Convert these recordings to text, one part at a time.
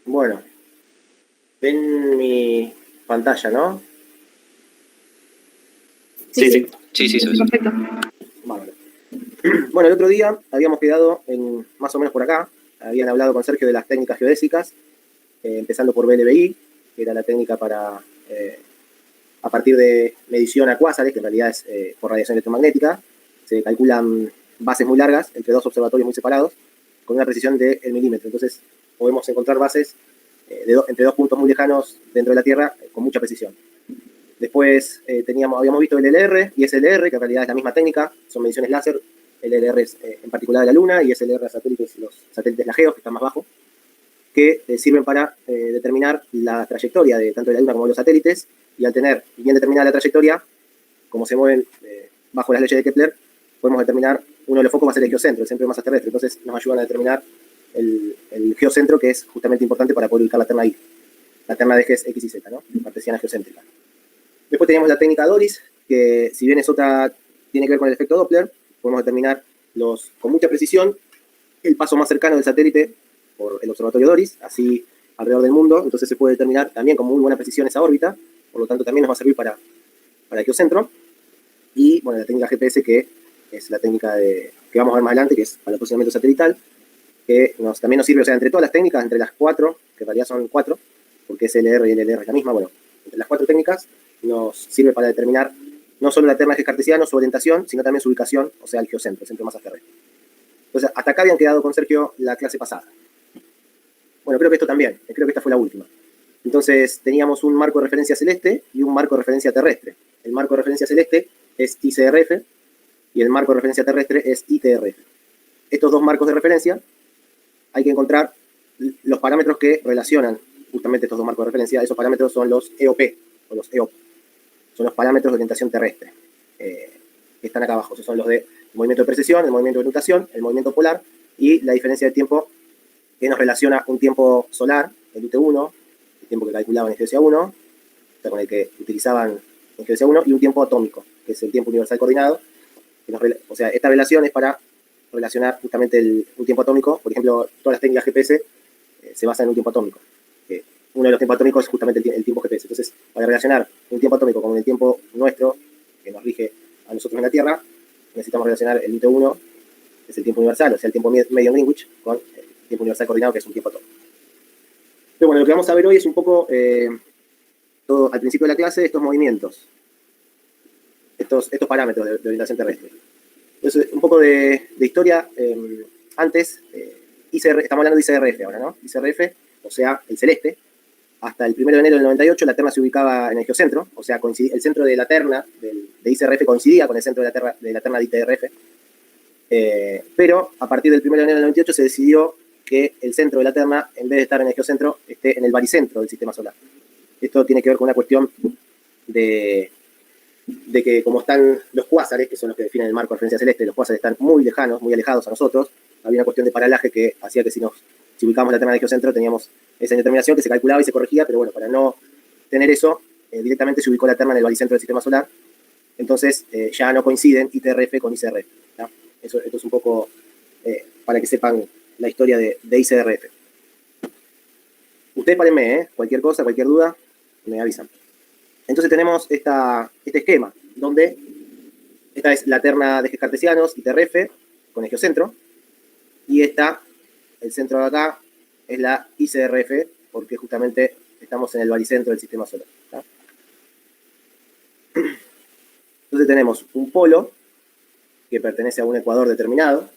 Bueno, ven mi pantalla, ¿no? Sí, sí. Sí, se ve. Perfecto. Bárbaro. Bueno, el otro día habíamos quedado en más o menos por acá. Habían hablado con Sergio de las técnicas geodésicas, empezando por BLBI, que era la técnica para, a partir de medición a cuásares, que en realidad es por radiación electromagnética. Se calculan bases muy largas entre dos observatorios muy separados, con una precisión del milímetro. Entonces, podemos encontrar bases entre dos puntos muy lejanos dentro de la Tierra con mucha precisión. Después habíamos visto el LR y SLR, que en realidad es la misma técnica, son mediciones láser. LR es en particular de la Luna y SLR satélites, los satélites Lajeos, que están más bajo, que sirven para determinar la trayectoria de tanto de la Luna como de los satélites, y al tener bien determinada la trayectoria, como se mueven bajo las leyes de Kepler, podemos determinar, uno de los focos va a ser el geocentro, el centro de masa terrestre. Entonces nos ayudan a determinar el geocentro, que es justamente importante para poder ubicar la terna I, la terna de ejes X y Z, ¿no? Cartesiana geocéntrica. Después tenemos la técnica Doris, que si bien es otra, tiene que ver con el efecto Doppler, podemos determinar con mucha precisión el paso más cercano del satélite por el observatorio Doris, así alrededor del mundo. Entonces se puede determinar también con muy buena precisión esa órbita, por lo tanto también nos va a servir para el geocentro. Y bueno, la técnica GPS, que es la técnica que vamos a ver más adelante, que es para el posicionamiento satelital, que también nos sirve, o sea, entre todas las técnicas, entre las cuatro, que en realidad son cuatro, porque SLR y LLR es la misma, bueno, entre las cuatro técnicas nos sirve para determinar no solo la terna de ejes cartesianos, su orientación, sino también su ubicación, o sea, el geocentro, el centro de masa terrestre. Entonces, hasta acá habían quedado con Sergio la clase pasada. Bueno, creo que esto también, creo que esta fue la última. Entonces, teníamos un marco de referencia celeste y un marco de referencia terrestre. El marco de referencia celeste es ICRF y el marco de referencia terrestre es ITRF. Estos dos marcos de referencia hay que encontrar los parámetros que relacionan justamente estos dos marcos de referencia. Esos parámetros son los EOP o los EOP. Son los parámetros de orientación terrestre, que están acá abajo. Esos son los de movimiento de precesión, el movimiento de nutación, el movimiento polar y la diferencia de tiempo que nos relaciona un tiempo solar, el UT1, el tiempo que calculaban en geodesia 1, o sea, con el que utilizaban en geodesia 1, y un tiempo atómico, que es el tiempo universal coordinado. O sea, esta relación es para relacionar justamente un tiempo atómico. Por ejemplo, todas las técnicas GPS se basan en un tiempo atómico. Uno de los tiempos atómicos es justamente el tiempo GPS. Entonces, para relacionar un tiempo atómico con el tiempo nuestro, que nos rige a nosotros en la Tierra, necesitamos relacionar el UT1, que es el tiempo universal, o sea, el tiempo medio en Greenwich, con el tiempo universal coordinado, que es un tiempo atómico. Pero bueno, lo que vamos a ver hoy es un poco, todo, al principio de la clase, estos movimientos, estos parámetros de orientación terrestre. Entonces, un poco de historia. Antes, estamos hablando de ICRF ahora, ¿no? ICRF, o sea, el celeste. Hasta el 1 de enero del 98 la terna se ubicaba en el geocentro, o sea, el centro de la terna de ICRF coincidía con el centro de la terna de ITRF, pero a partir del 1 de enero del 98 se decidió que el centro de la terna, en vez de estar en el geocentro, esté en el baricentro del sistema solar. Esto tiene que ver con una cuestión de que como están los cuásares, que son los que definen el marco de referencia celeste, los cuásares están muy lejanos, muy alejados a nosotros, había una cuestión de paralaje que hacía que si ubicamos la terna de geocentro teníamos esa indeterminación que se calculaba y se corregía, pero bueno, para no tener eso, directamente se ubicó la terna en el baricentro del sistema solar. Entonces ya no coinciden ITRF con ICRF. ¿no? Esto es un poco para que sepan la historia de ICRF. Ustedes párenme, cualquier cosa, cualquier duda, me avisan. Entonces tenemos este esquema, donde esta es la terna de ejes cartesianos, ITRF, con el geocentro, y el centro de acá, es la ICRF, porque justamente estamos en el baricentro del sistema solar. ¿tá? Entonces tenemos un polo que pertenece a un ecuador determinado.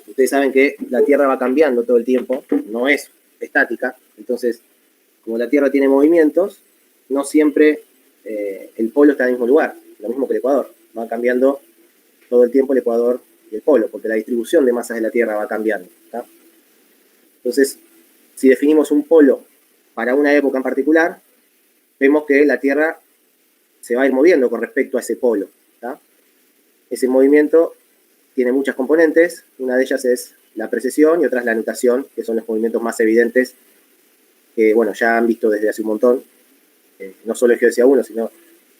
Ustedes saben que la Tierra va cambiando todo el tiempo, no es estática. Entonces, como la Tierra tiene movimientos, no siempre el polo está en el mismo lugar, lo mismo que el ecuador. Va cambiando todo el tiempo el ecuador y el polo, porque la distribución de masas de la Tierra va cambiando. ¿tá? Entonces, si definimos un polo para una época en particular, vemos que la Tierra se va a ir moviendo con respecto a ese polo. ¿tá? Ese movimiento tiene muchas componentes, una de ellas es la precesión y otra es la nutación, que son los movimientos más evidentes que, bueno, ya han visto desde hace un montón, no solo en geodesia 1, sino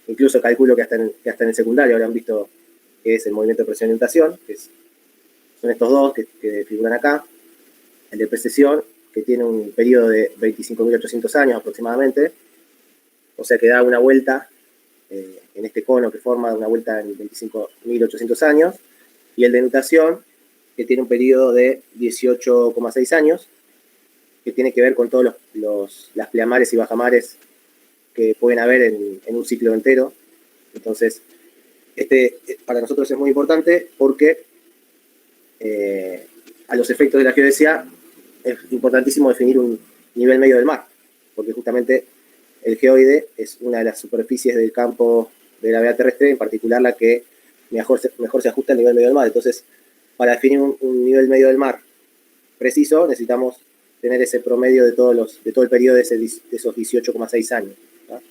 incluso calculo que hasta en el secundario habrán visto que es el movimiento de presión y nutación, son estos dos que figuran acá, el de precesión que tiene un periodo de 25.800 años aproximadamente, o sea que da una vuelta en este cono que forma una vuelta en 25.800 años, y el de nutación, que tiene un periodo de 18,6 años, que tiene que ver con todas las pleamares y bajamares que pueden haber en un ciclo entero. Entonces, este para nosotros es muy importante porque a los efectos de la geodesia es importantísimo definir un nivel medio del mar, porque justamente el geoide es una de las superficies del campo de gravedad terrestre, en particular la que mejor se ajusta al nivel medio del mar. Entonces, para definir un nivel medio del mar preciso, necesitamos tener ese promedio de todo el periodo de esos 18,6 años, ¿no?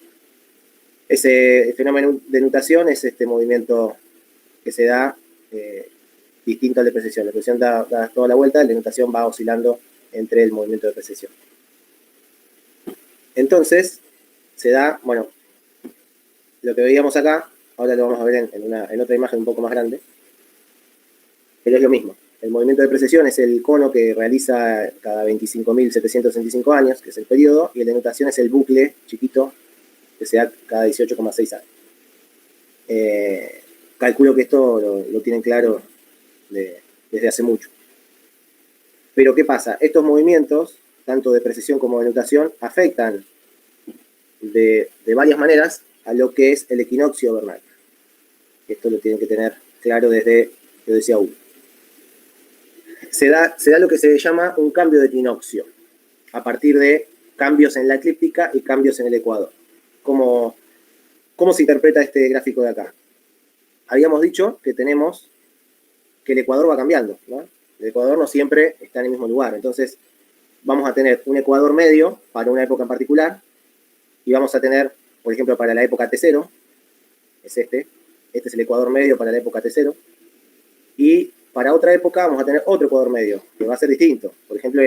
Ese fenómeno de nutación es este movimiento que se da distinto al de precesión. La precesión da toda la vuelta, la nutación va oscilando entre el movimiento de precesión. Entonces, se da, bueno, lo que veíamos acá, ahora lo vamos a ver en otra imagen un poco más grande, pero es lo mismo. El movimiento de precesión es el cono que realiza cada 25.765 años, que es el periodo, y el de nutación es el bucle chiquito que se da cada 18,6 años. Calculo que esto lo tienen claro desde hace mucho. Pero ¿qué pasa? Estos movimientos, tanto de precesión como de nutación, afectan de varias maneras a lo que es el equinoccio vernal. Esto lo tienen que tener claro desde geodesia 1. Se da lo que se llama un cambio de equinoccio, a partir de cambios en la eclíptica y cambios en el ecuador. ¿Cómo se interpreta este gráfico de acá? Habíamos dicho que tenemos que el ecuador va cambiando, ¿no? El ecuador no siempre está en el mismo lugar. Entonces, vamos a tener un ecuador medio para una época en particular, y vamos a tener, por ejemplo, para la época T0, es este es el ecuador medio para la época T0, y para otra época vamos a tener otro ecuador medio, que va a ser distinto, por ejemplo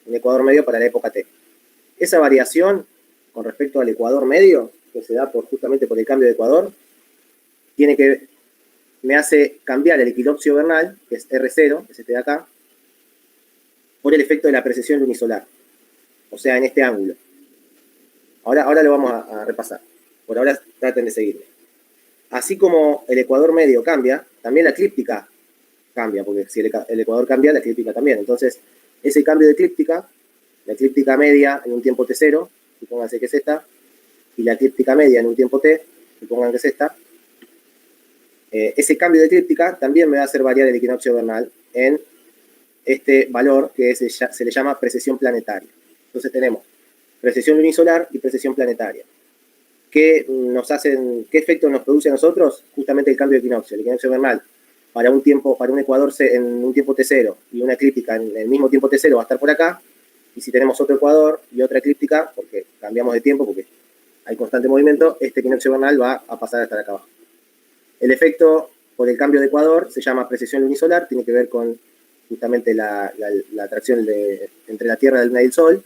un ecuador medio para la época T. Esa variación con respecto al ecuador medio, que se da justamente por el cambio de ecuador, me hace cambiar el equinoccio vernal, que es R0, que es este de acá, por el efecto de la precesión lunisolar, o sea, en este ángulo. Ahora lo vamos a repasar. Por ahora traten de seguirme. Así como el ecuador medio cambia, también la eclíptica cambia, porque si el ecuador cambia, la eclíptica también. Entonces, ese cambio de eclíptica, la eclíptica media en un tiempo T0, supónganse que es esta, y la eclíptica media en un tiempo T, supongan que es esta, ese cambio de eclíptica también me va a hacer variar el equinoccio vernal en este valor que se le llama precesión planetaria. Entonces tenemos precesión lunisolar y precesión planetaria. ¿Qué efecto nos produce a nosotros? Justamente el cambio de equinoccio. El equinoccio vernal para un ecuador en un tiempo T0 y una eclíptica en el mismo tiempo T0 va a estar por acá, y si tenemos otro ecuador y otra eclíptica, porque cambiamos de tiempo, porque hay constante movimiento, este equinoccio vernal va a pasar a estar acá abajo. El efecto por el cambio de ecuador se llama precesión lunisolar, tiene que ver con justamente la atracción entre la Tierra, la Luna y el Sol,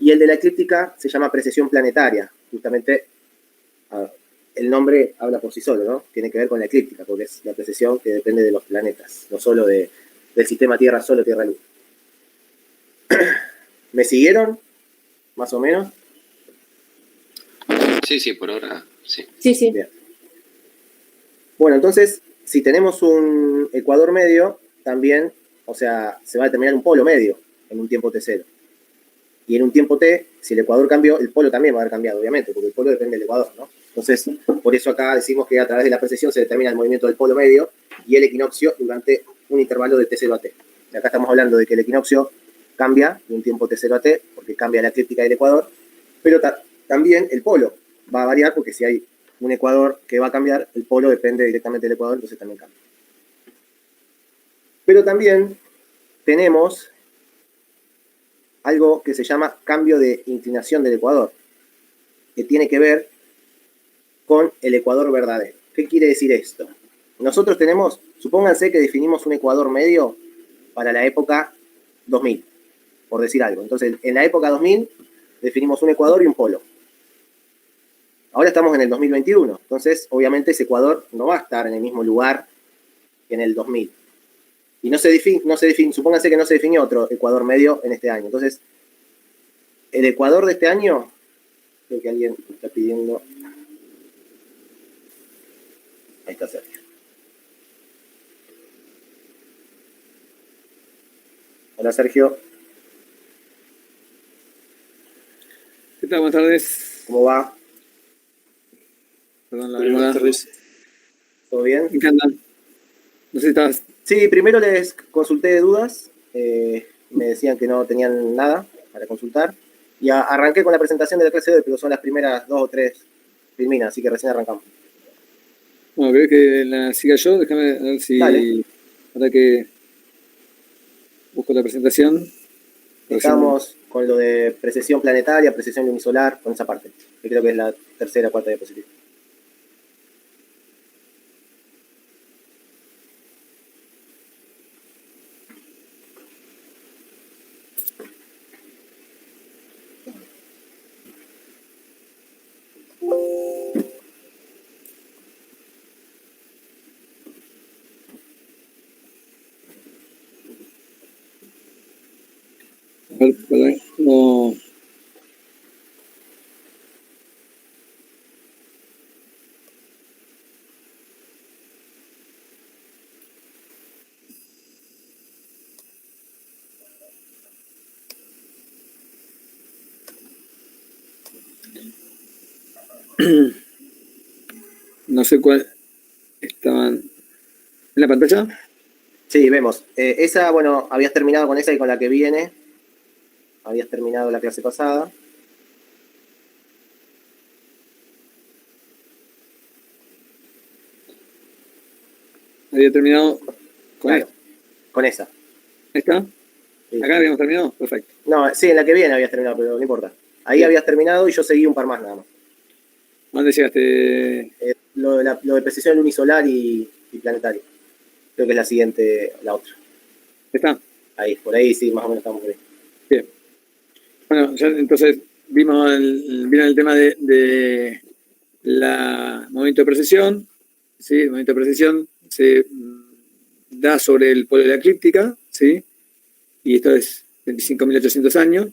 y el de la eclíptica se llama precesión planetaria, justamente el nombre habla por sí solo, ¿no? Tiene que ver con la eclíptica, porque es la precesión que depende de los planetas, no solo del sistema Tierra, solo Tierra-Luna. ¿Me siguieron? Más o menos. Sí, por ahora, sí. Sí. Bien. Bueno, entonces, si tenemos un ecuador medio, también, o sea, se va a determinar un polo medio en un tiempo T0. Y en un tiempo T, si el ecuador cambió, el polo también va a haber cambiado, obviamente, porque el polo depende del ecuador, ¿no? Entonces, por eso acá decimos que a través de la precesión se determina el movimiento del polo medio y el equinoccio durante un intervalo de T0 a T. Y acá estamos hablando de que el equinoccio cambia de un tiempo T0 a T, porque cambia la eclíptica del ecuador, pero también el polo va a variar, porque si hay un ecuador que va a cambiar, el polo depende directamente del ecuador, entonces también cambia. Pero también tenemos algo que se llama cambio de inclinación del ecuador, que tiene que ver con el ecuador verdadero. ¿Qué quiere decir esto? Nosotros tenemos, supónganse que definimos un ecuador medio para la época 2000, por decir algo. Entonces, en la época 2000 definimos un ecuador y un polo. Ahora estamos en el 2021, entonces obviamente ese ecuador no va a estar en el mismo lugar que en el 2000. Y supónganse que no se definió otro ecuador medio en este año. Entonces, el ecuador de este año, creo que alguien está pidiendo. Ahí está Sergio. Hola Sergio. ¿Qué tal? Buenas tardes. ¿Cómo va? Perdón, la demora. Buenas tardes. ¿Todo bien? Me encanta. No sé si estabas. Sí, primero les consulté de dudas. Me decían que no tenían nada para consultar. Y arranqué con la presentación de la clase de hoy, pero son las primeras 2 o 3 filminas, así que recién arrancamos. Bueno, ¿querés que la siga yo? Déjame ver si. Dale. Para que busco la presentación. Estamos con lo de precesión planetaria, precesión lunisolar, con esa parte, que creo que es la tercera o cuarta diapositiva. Perdón, no. No sé cuál estaban. ¿En la pantalla? Sí, vemos. Esa, bueno, habías terminado con esa y con la que viene. Habías terminado la clase pasada. Había terminado con claro, con esa. ¿Esta? Sí. ¿Acá habíamos terminado? Perfecto. No, sí, en la que viene habías terminado, pero no importa. Ahí Bien. habías terminado y yo seguí un par más nada más. ¿Dónde llegaste? Lo de precisión lunisolar y planetaria. Creo que es la siguiente, la otra. ¿Está? Ahí, por ahí sí, más o menos estamos por ahí. Bien. Bueno, ya entonces vimos el tema de la movimiento de precesión. ¿Sí? El movimiento de precesión se da sobre el polo de la eclíptica, ¿sí? Y esto es 25.800 años.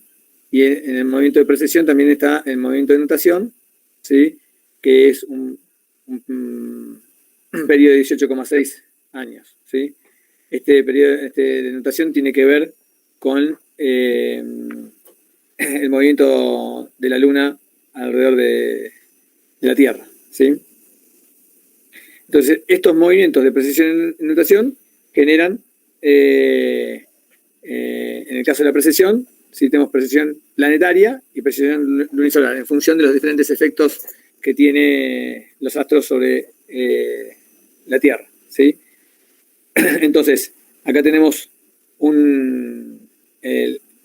Y en el movimiento de precesión también está el movimiento de nutación, ¿sí? Que es un periodo de 18,6 años, ¿sí? Este periodo de nutación tiene que ver con el movimiento de la Luna alrededor de la Tierra, ¿sí? Entonces, estos movimientos de precesión y nutación generan, en el caso de la precesión, si tenemos precesión planetaria y precesión lunisolar, en función de los diferentes efectos que tiene los astros sobre la Tierra, ¿sí? Entonces, acá tenemos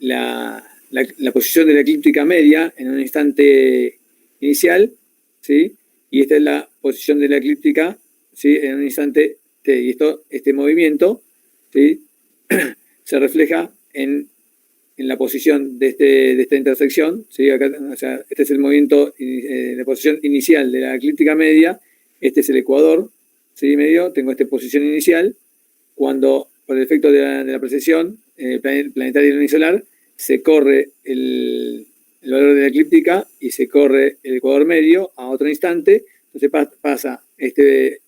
la posición de la eclíptica media en un instante inicial, ¿sí? Y esta es la posición de la eclíptica, ¿sí? En un instante t. Y este movimiento, ¿sí? Se refleja en la posición de esta intersección, ¿sí? Acá, o sea, este es el movimiento, la posición inicial de la eclíptica media, este es el ecuador, ¿sí? Medio, tengo esta posición inicial, cuando por el efecto de la precesión planetaria y lunisolar se corre el valor de la eclíptica y se corre el ecuador medio a otro instante, entonces pasa este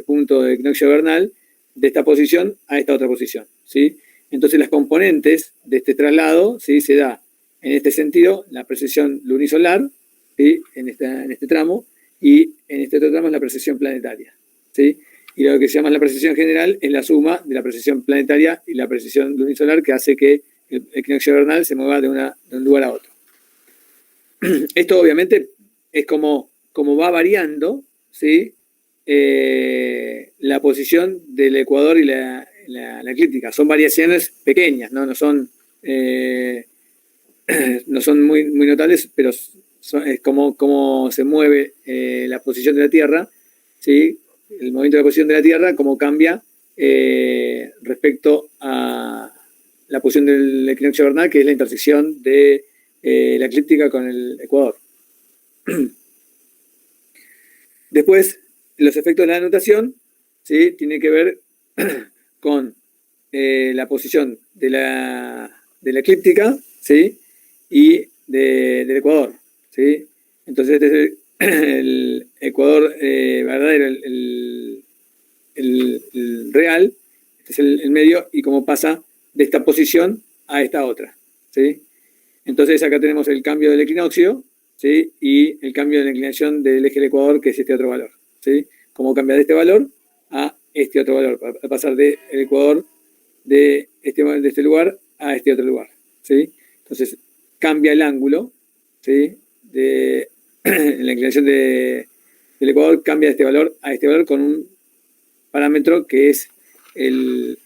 punto de equinoccio vernal de esta posición a esta otra posición, ¿sí? Entonces las componentes de este traslado, ¿sí? Se da en este sentido la precesión lunisolar, ¿sí? en este tramo, y en este otro tramo es la precesión planetaria, ¿sí? Y lo que se llama la precesión general es la suma de la precesión planetaria y la precesión lunisolar, que hace que el equinoccio vernal se mueva de un lugar a otro. Esto obviamente es como va variando, ¿sí? La posición del ecuador y la eclíptica. Son variaciones pequeñas, ¿no? No son muy, muy notables, pero es como se mueve la posición de la Tierra, ¿sí? El movimiento de la posición de la Tierra, cómo cambia respecto a la posición del equinoccio vernal, que es la intersección de la eclíptica con el ecuador. Después, los efectos de la nutación, ¿sí? Tiene que ver con la posición de la eclíptica, ¿sí? Y del ecuador, ¿sí? Entonces este es el ecuador verdadero, el real, este es el medio, y cómo pasa de esta posición a esta otra, ¿sí? Entonces acá tenemos el cambio del equinoccio, ¿sí? Y el cambio de la inclinación del eje del ecuador, que es este otro valor, ¿sí? Cómo cambia de este valor a este otro valor, para pasar del ecuador de este lugar a este otro lugar, ¿sí? Entonces cambia el ángulo, ¿sí? De la inclinación del ecuador, cambia de este valor a este valor con un parámetro que es el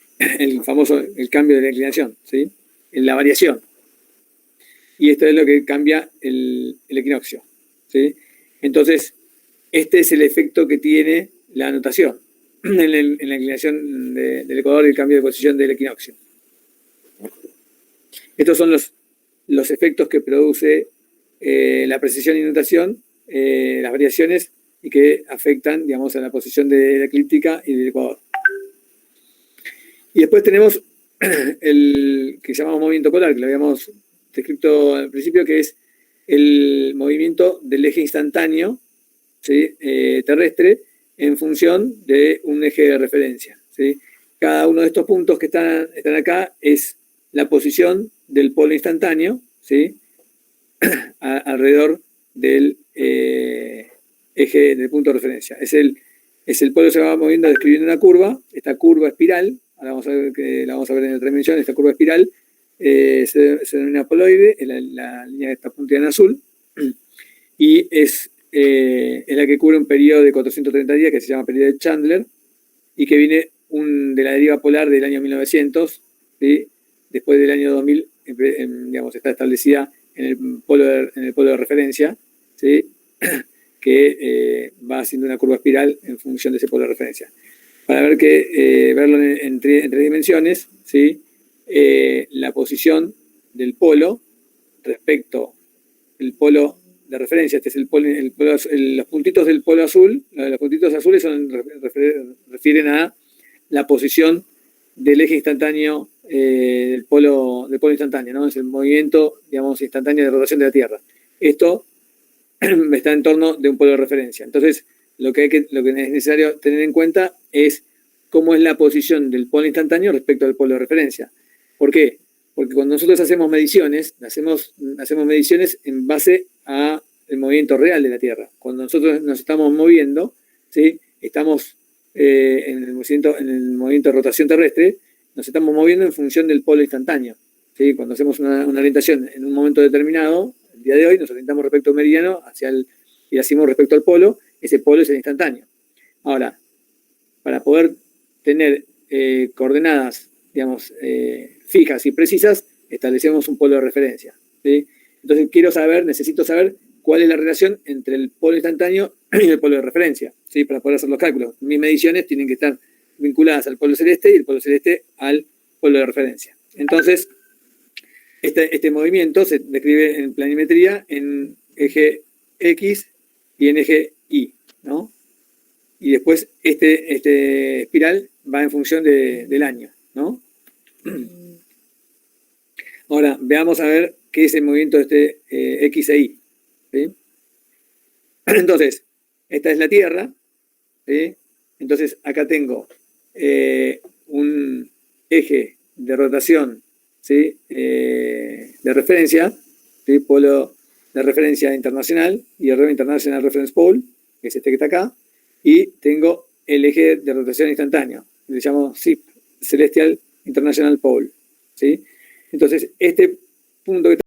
famoso el cambio de la inclinación, ¿sí? En la variación. Y esto es lo que cambia el equinoccio, ¿sí? Entonces, este es el efecto que tiene la anotación en la inclinación del ecuador y el cambio de posición del equinoccio. Estos son los efectos que produce la precesión y notación, las variaciones, y que afectan, digamos, a la posición de la eclíptica y del ecuador. Y después tenemos el que llamamos movimiento polar, que lo habíamos descrito al principio, que es el movimiento del eje instantáneo, ¿sí? Terrestre, en función de un eje de referencia, ¿sí? Cada uno de estos puntos que están acá es la posición del polo instantáneo, ¿sí? Alrededor del eje del punto de referencia. Es el polo que se va moviendo describiendo una curva, esta curva espiral, ahora vamos a ver que la vamos a ver en otra dimensión, esta curva espiral se denomina poloide, es la línea que está punteada en azul, y es la que cubre un periodo de 430 días que se llama periodo de Chandler, y que viene de la deriva polar del año 1900, ¿sí? Después del año 2000, digamos, está establecida en el polo de referencia, ¿sí? Que va haciendo una curva espiral en función de ese polo de referencia. Para verlo en tres dimensiones, ¿sí? La posición del polo respecto al polo de referencia, este es los puntitos del polo azul, los puntitos azules refieren a la posición del eje instantáneo del polo instantáneo, ¿no? Es el movimiento, digamos, instantáneo de rotación de la Tierra. Esto está en torno de un polo de referencia. Entonces, lo que es necesario tener en cuenta es cómo es la posición del polo instantáneo respecto al polo de referencia. ¿Por qué? Porque cuando nosotros hacemos mediciones, hacemos mediciones en base al movimiento real de la Tierra. Cuando nosotros nos estamos moviendo, ¿sí? Estamos en el movimiento de rotación terrestre, nos estamos moviendo en función del polo instantáneo, ¿sí? Cuando hacemos una orientación en un momento determinado, el día de hoy, nos orientamos respecto al meridiano y hacemos respecto al polo, ese polo es el instantáneo. Ahora, para poder tener coordenadas, digamos, fijas y precisas, establecemos un polo de referencia, ¿sí? Entonces necesito saber cuál es la relación entre el polo instantáneo y el polo de referencia, ¿sí? Para poder hacer los cálculos. Mis mediciones tienen que estar vinculadas al polo celeste y el polo celeste al polo de referencia. Entonces, este movimiento se describe en planimetría en eje X y en eje Y, ¿no? Y después este espiral va en función del año, ¿no? Ahora, veamos a ver qué es el movimiento de X e Y, ¿sí? Entonces, esta es la Tierra, ¿sí? Entonces, acá tengo un eje de rotación, ¿sí? De referencia, ¿sí? Polo de referencia internacional y el International Reference Pole, que es este que está acá, y tengo el eje de rotación instantáneo, que le llamo CIP, Celestial International Pole, ¿sí? Entonces, este punto que